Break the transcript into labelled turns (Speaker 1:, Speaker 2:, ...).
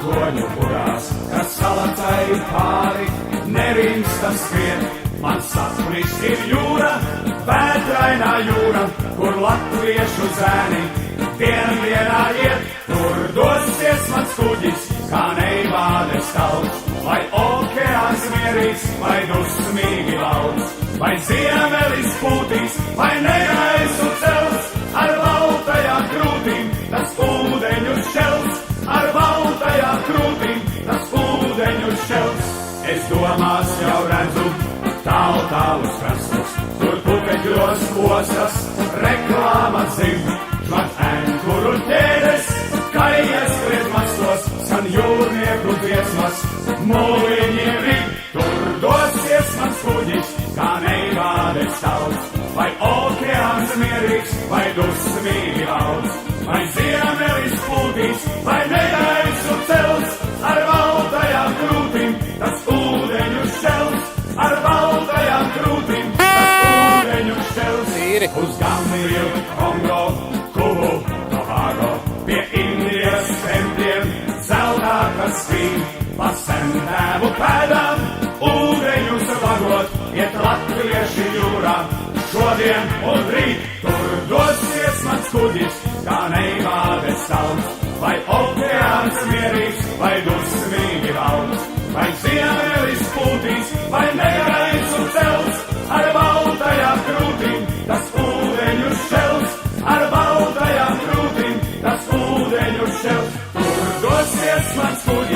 Speaker 1: mākoņu burās, kas salacai pāri, nerimstam skrien. Man sapnis ir jūra, vētrainā jūra, kur latviešu zēni dienā iet. Tur dosies mans kuģis, kā neivādes tauts, vai okeāns mierīgs, vai dusmīgi valds, vai ziemelis pūtīs, vai negaisu cels, ar baltajām krūtīm tas ūdeņu šķels, ar baltajām krūtīm tas ūdeņu šķels. Es domās jau redzu tālus krastus, tur putekļos ostas, reklāmas zim, šmat ēnkuru ķēdes, kaijas skriet mastos, skan jūrnieku dziesmas, mūliņiem rīt, tur dosies mans kuģis, kā neivādes tauts, vai okeāns mierīgs, vai dusmīgi valds, vai ziemelis pūtīs, vai negaisu cels, ar baltajām krūtīm tas ūdeņu šķels, ar baltajām krūtīm tas ūdeņu šķels. Uz Gambiju, Kongo, Kubu, Tobago, pie Indijas templiem, zeltā, kas spīd, pa sentēvu pēdām, ūdeņus vagot, iet latvieši jūrā, šodien un rīt, tur dosies mans kuģis, kā neivādes tauts, vai okeāns mierīgs, vai dusmīgi valds, vai ziemelis pūtīs, vai negaisu cels, ar baltajām krūtīm tas ūdeņu šķels, ar baltajām krūtīm tas ūdeņu šķels, tur dosies mans kuģis.